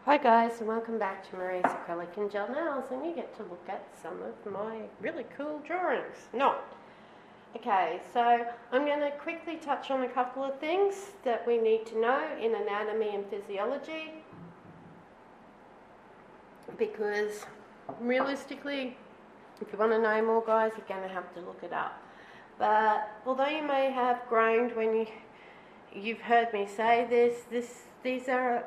Hi guys, and welcome back to Marie's Acrylic and Gel Nails, and you get to look at some of my really cool drawings. Okay, so I'm going to quickly touch on a couple of things that we need to know in anatomy and physiology, because realistically, if you want to know more, guys, you're going to have to look it up. But although you may have groaned when you've heard me say these are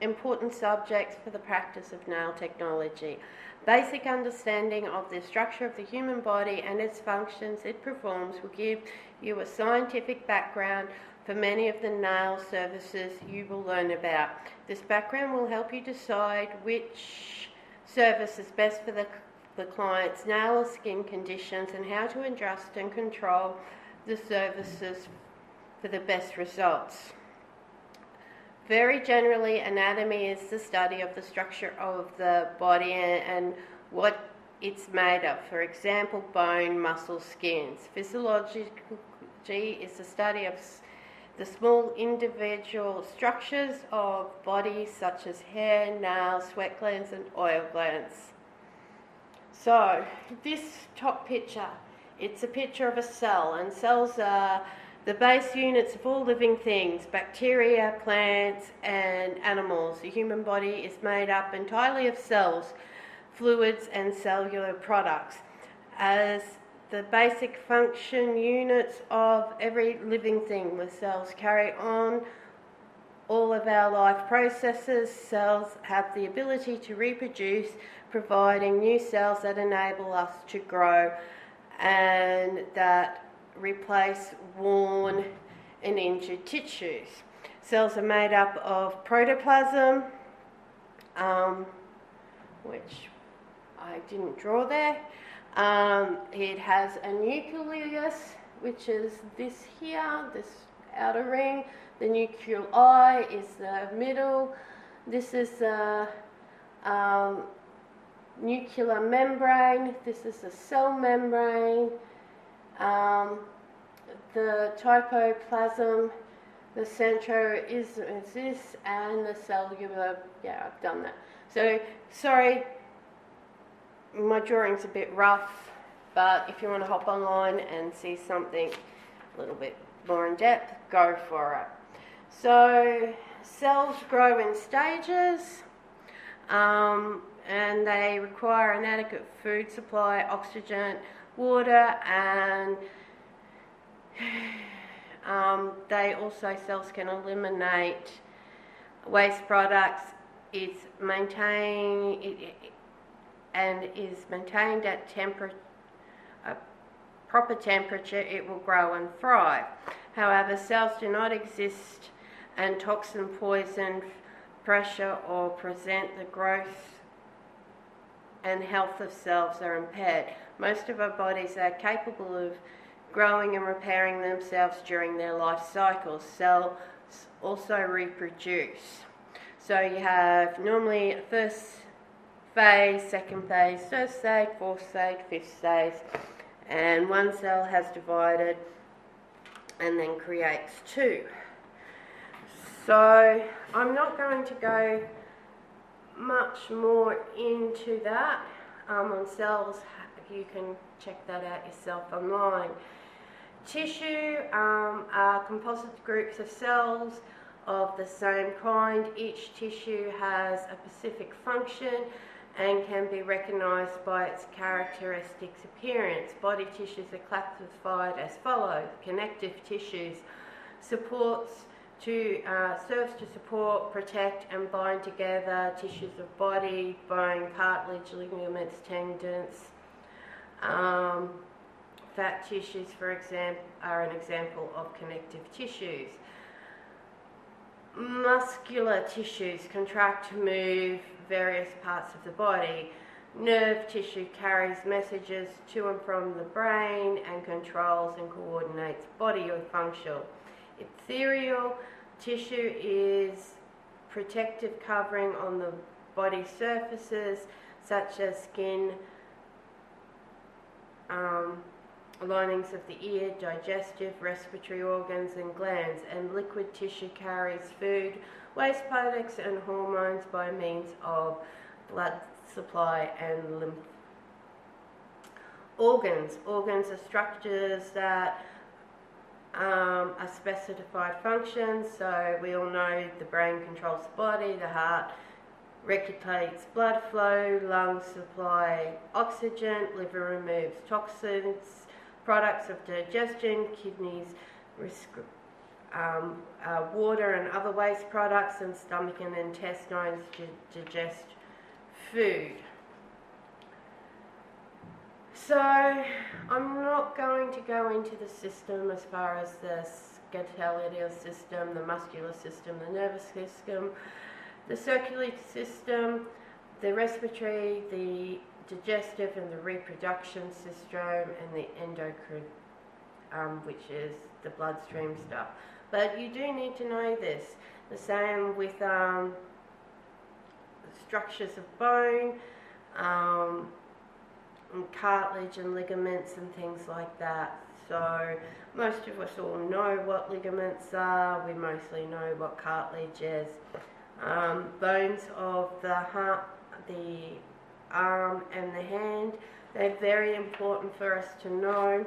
important subjects for the practice of nail technology. Basic understanding of the structure of the human body and its functions it performs will give you a scientific background for many of the nail services you will learn about. This background will help you decide which service is best for the client's nail or skin conditions and how to adjust and control the services for the best results. Very generally, anatomy is the study of the structure of the body and what it's made of. For example, bone, muscle, skins. Physiology is the study of the small individual structures of bodies such as hair, nails, sweat glands and oil glands. So, this top picture, it's a picture of a cell, and cells are the base units of all living things, bacteria, plants and animals. The human body is made up entirely of cells, fluids and cellular products. As the basic function units of every living thing, the cells carry on all of our life processes. Cells have the ability to reproduce, providing new cells that enable us to grow and that replace worn and injured tissues. Cells are made up of protoplasm, which I didn't draw there. It has a nucleus, which is this here, this outer ring. The nuclei is the middle. This is the nuclear membrane. This is the cell membrane. The cytoplasm, the centro is this, and the cellular, I've done that. So, sorry, my drawing's a bit rough, but if you want to hop online and see something a little bit more in depth, go for it. So, cells grow in stages, and they require an adequate food supply, oxygen, water, and cells can eliminate waste products. It's maintained at proper temperature. It will grow and thrive. However, cells do not exist, and toxin, poison, pressure, or present the growth and health of cells are impaired. Most of our bodies are capable of growing and repairing themselves during their life cycles. Cells also reproduce. So you have normally first phase, second phase, third stage, fourth stage, fifth stage, and one cell has divided and then creates two. So I'm not going to go much more into that on cells. You can check that out yourself online. Tissue are composite groups of cells of the same kind. Each tissue has a specific function and can be recognised by its characteristics appearance. Body tissues are classified as follows: connective tissues serves to support, protect and bind together tissues of body, bone, cartilage, ligaments, tendons. Fat tissues, for example, are an example of connective tissues. Muscular tissues contract to move various parts of the body. Nerve tissue carries messages to and from the brain and controls and coordinates body function. Ethereal tissue is protective covering on the body surfaces, such as skin, linings of the ear, digestive, respiratory organs and glands. And liquid tissue carries food, waste products and hormones by means of blood supply and lymph. Organs. Organs are structures that are specified functions. So we all know the brain controls the body, the heart regulates blood flow, lungs supply oxygen, liver removes toxins, products of digestion, kidneys water and other waste products, and stomach and intestines digest food. So I'm not going to go into the system as far as the skeletal system, the muscular system, the nervous system, the circulatory system, the respiratory, the digestive and the reproduction system, and the endocrine, which is the bloodstream stuff. But you do need to know this. The same with structures of bone, and cartilage and ligaments and things like that. So most of us all know what ligaments are. We mostly know what cartilage is. Bones of the heart, the arm and the hand, they're very important for us to know.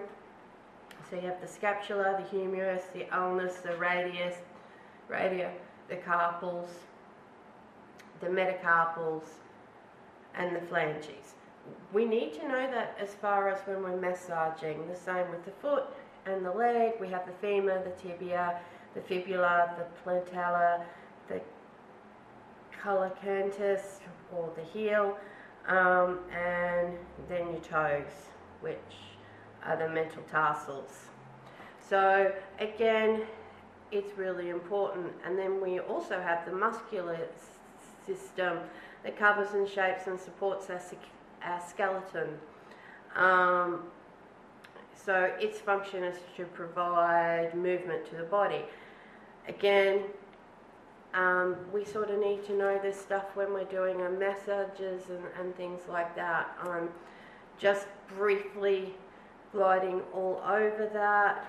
So you have the scapula, the humerus, the ulnus, the radius, the carpals, the metacarpals, and the phalanges. We need to know that as far as when we're massaging. The same with the foot and the leg. We have the femur, the tibia, the fibula, the plantella, the collocanthus, or the heel, and then your toes, which are the metatarsals. So again, it's really important. And then we also have the muscular system that covers and shapes and supports our skeleton. So its function is to provide movement to the body. Again, we sort of need to know this stuff when we're doing our massages and things like that. Just briefly gliding all over that,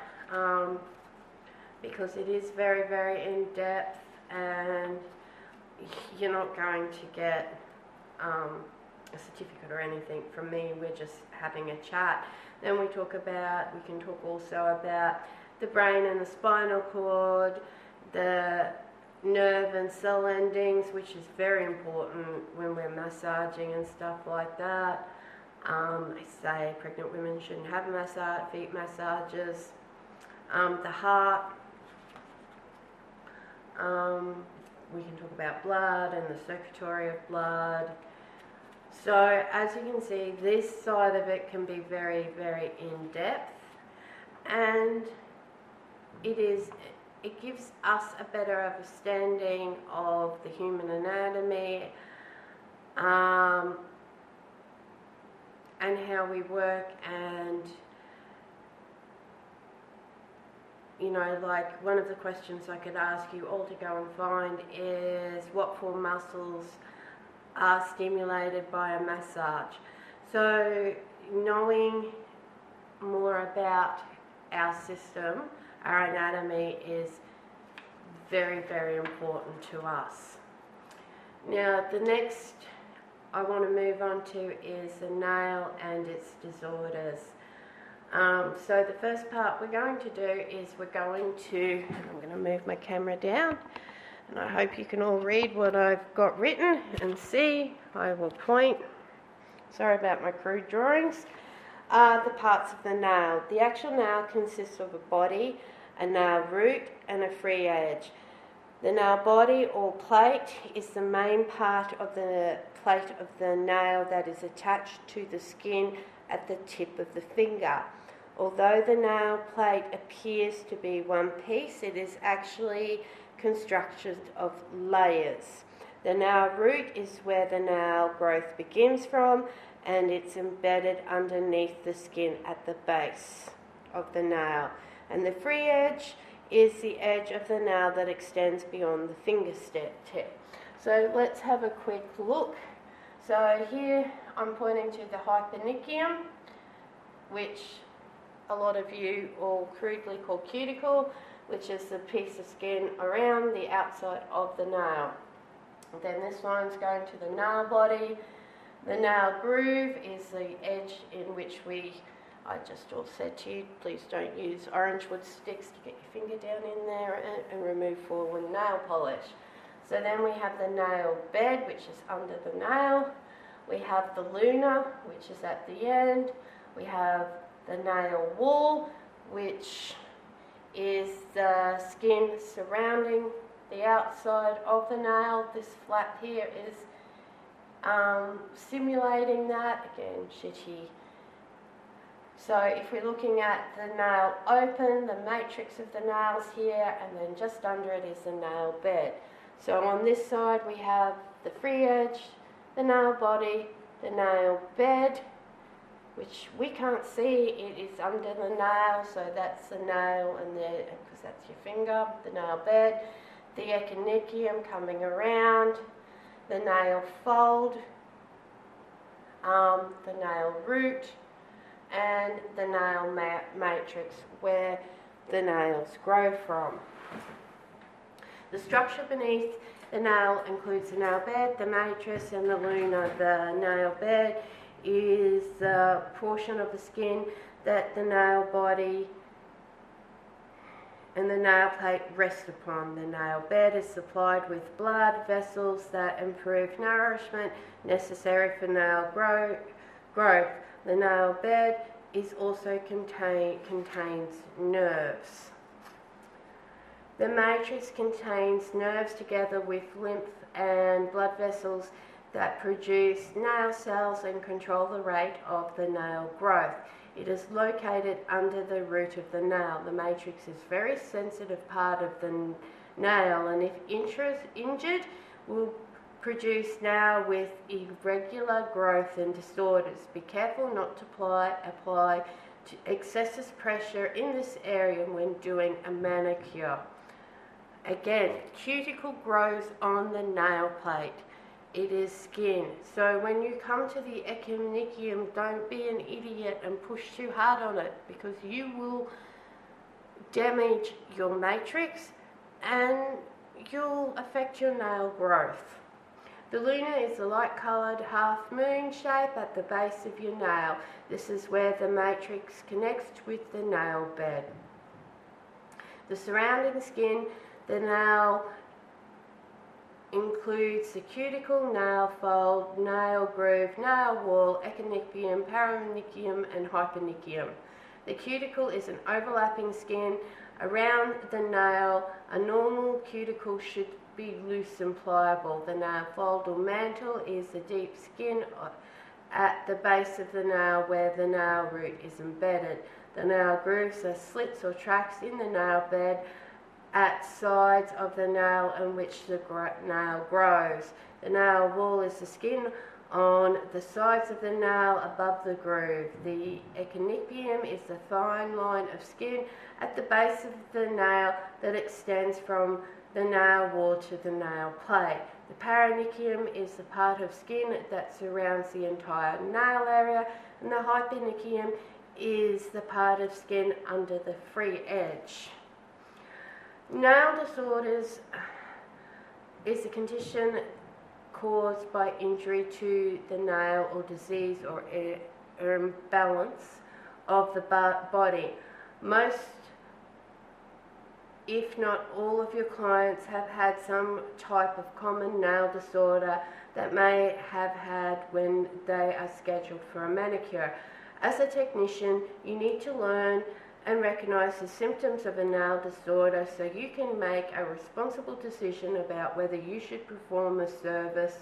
because it is very, very in-depth, and you're not going to get a certificate or anything from me. We're just having a chat. Then we can talk also about the brain and the spinal cord, the nerve and cell endings, which is very important when we're massaging and stuff like that. They say pregnant women shouldn't have feet massages. The heart. We can talk about blood and the circulatory of blood. So as you can see, this side of it can be very, very in-depth, and it gives us a better understanding of the human anatomy, and how we work. And like one of the questions I could ask you all to go and find is, what 4 muscles are stimulated by a massage? So knowing more about our system, our anatomy, is very, very important to us. Now the next I want to move on to is the nail and its disorders. So the first part we're going to do is I'm going to move my camera down, and I hope you can all read what I've got written and see. I will point. Sorry about my crude drawings. The parts of the nail. The actual nail consists of a body, a nail root, and a free edge. The nail body or plate is the main part of the plate of the nail that is attached to the skin at the tip of the finger. Although the nail plate appears to be one piece, it is actually constructed of layers. The nail root is where the nail growth begins from, and it's embedded underneath the skin at the base of the nail. And the free edge is the edge of the nail that extends beyond the finger tip. So let's have a quick look. So here I'm pointing to the hyponychium, which a lot of you all crudely call cuticle. which is the piece of skin around the outside of the nail. Then this one's going to the nail body. The nail groove is the edge in which I just all said to you, please don't use orange wood sticks to get your finger down in there and remove fallen nail polish. So then we have the nail bed, which is under the nail. We have the luna, which is at the end. We have the nail wool, which is the skin surrounding the outside of the nail. This flap here is simulating that. Again, shitty. So if we're looking at the nail open, the matrix of the nails here, and then just under it is the nail bed. So on this side we have the free edge, the nail body, the nail bed, which we can't see, it is under the nail, so that's the nail, and because that's your finger, the nail bed, the echinocchium coming around, the nail fold, the nail root, and the nail matrix where the nails grow from. The structure beneath the nail includes the nail bed, the matrix, and the luna. The nail bed is the portion of the skin that the nail body and the nail plate rest upon. The nail bed is supplied with blood vessels that improve nourishment necessary for nail growth. The nail bed is also contains nerves. The matrix contains nerves together with lymph and blood vessels that produce nail cells and control the rate of the nail growth. It is located under the root of the nail. The matrix is a very sensitive part of the nail, and if injured, will produce nail with irregular growth and disorders. Be careful not to apply excessive pressure in this area when doing a manicure. Again, cuticle grows on the nail plate. It is skin. So when you come to the echinocchium, don't be an idiot and push too hard on it, because you will damage your matrix and you'll affect your nail growth. The luna is a light-coloured half-moon shape at the base of your nail. This is where the matrix connects with the nail bed. The surrounding skin, the nail includes the cuticle, nail fold, nail groove, nail wall, echinocchium, paranicium, and hyponychium. The cuticle is an overlapping skin around the nail. A normal cuticle should be loose and pliable. The nail fold or mantle is the deep skin at the base of the nail where the nail root is embedded. The nail grooves are slits or tracks in the nail bed at sides of the nail in which the nail grows. The nail wall is the skin on the sides of the nail above the groove. The echinocchium is the fine line of skin at the base of the nail that extends from the nail wall to the nail plate. The paranicium is the part of skin that surrounds the entire nail area, and the hyponychium is the part of skin under the free edge. Nail disorders is a condition caused by injury to the nail or disease or imbalance of the body. Most, if not all, of your clients have had some type of common nail disorder that may have had when they are scheduled for a manicure. As a technician, you need to learn and recognize the symptoms of a nail disorder so you can make a responsible decision about whether you should perform a service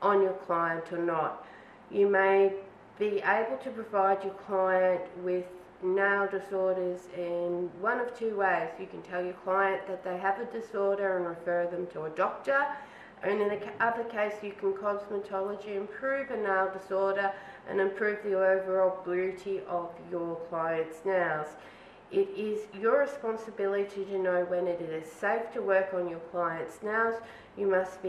on your client or not. You may be able to provide your client with nail disorders in one of two ways. You can tell your client that they have a disorder and refer them to a doctor, and in the other case you can cosmetology improve a nail disorder and improve the overall beauty of your client's nails. It is your responsibility to know when it is safe to work on your client's nails. You must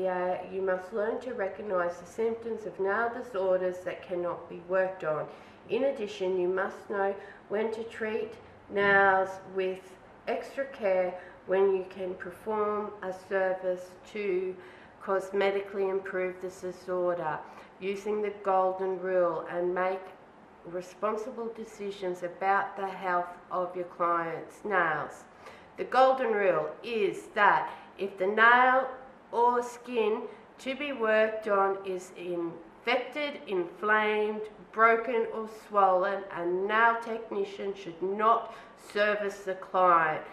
learn to recognize the symptoms of nail disorders that cannot be worked on. In addition, you must know when to treat nails with extra care when you can perform a service to cosmetically improve this disorder using the golden rule and make responsible decisions about the health of your client's nails. The golden rule is that if the nail or skin to be worked on is infected, inflamed, broken or swollen, a nail technician should not service the client.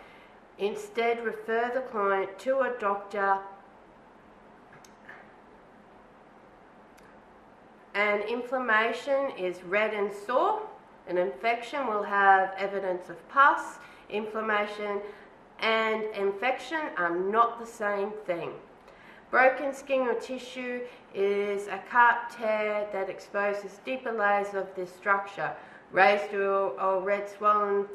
Instead, refer the client to a doctor. An inflammation is red and sore. An infection will have evidence of pus. Inflammation and infection are not the same thing. Broken skin or tissue is a cut, tear that exposes deeper layers of this structure. Raised or red swollen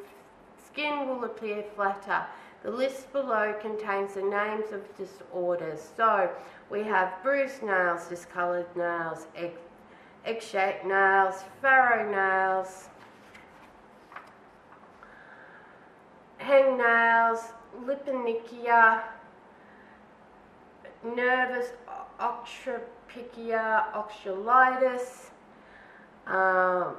skin will appear flatter. The list below contains the names of disorders. So we have bruised nails, discoloured nails, egg-shaped nails, furrow nails, hangnails, liponychia, nervous osteopenia, osteolytis. Now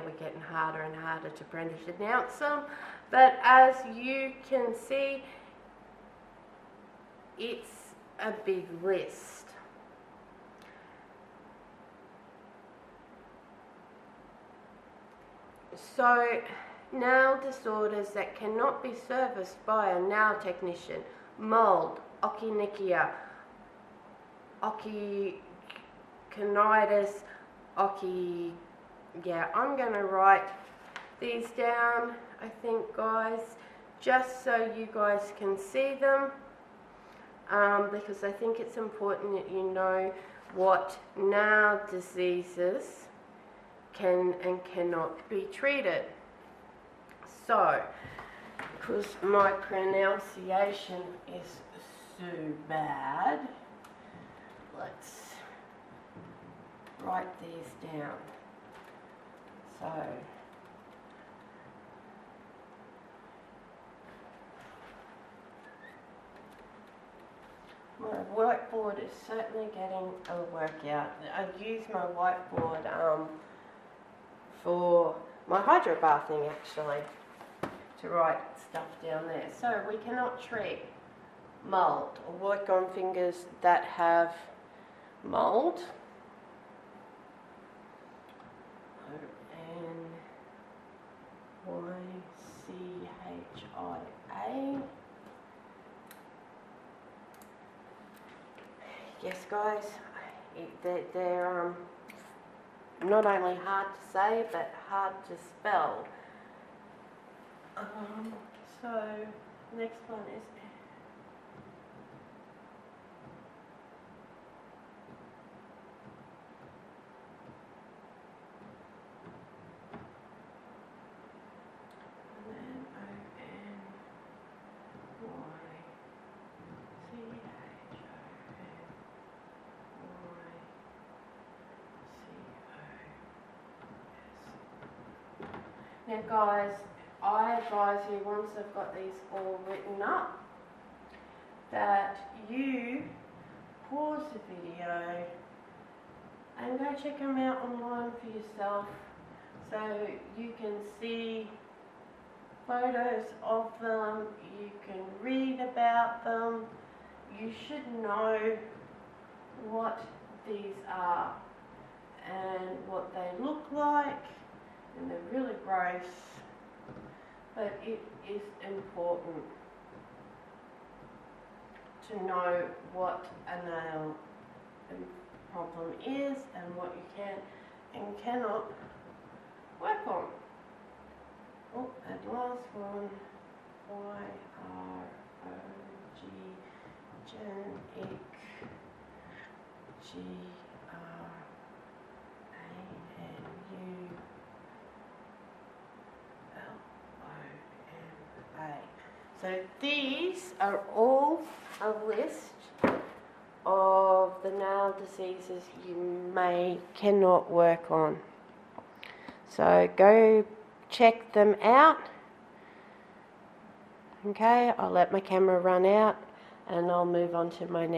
we're getting harder and harder to pronounce them, but as you can see, it's a big list. So, nail disorders that cannot be serviced by a nail technician: mold, onychia, osteochondritis, I'm going to write these down, I think, guys, just so you guys can see them, because I think it's important that you know what nail diseases can and cannot be treated. So, because my pronunciation is so bad, let's write these down. So, my whiteboard is certainly getting a workout. I use my whiteboard for my hydrobathing, actually, to write stuff down there. So we cannot treat mold or work on fingers that have mold. N-Y-C-H-I-A. Yes, guys, they're not only hard to say, but hard to spell. So, next one is now, guys, I advise you, once I've got these all written up, that you pause the video and go check them out online for yourself, so you can see photos of them, you can read about them, you should know what these are and what they look like. And they're really gross, but it is important to know what a nail problem is and what you can and cannot work on. Oh, and last one, Y-R-O-G, Genic, G-R-A-N-U. So these are all a list of the nail diseases you cannot work on. So go check them out. Okay, I'll let my camera run out and I'll move on to my next.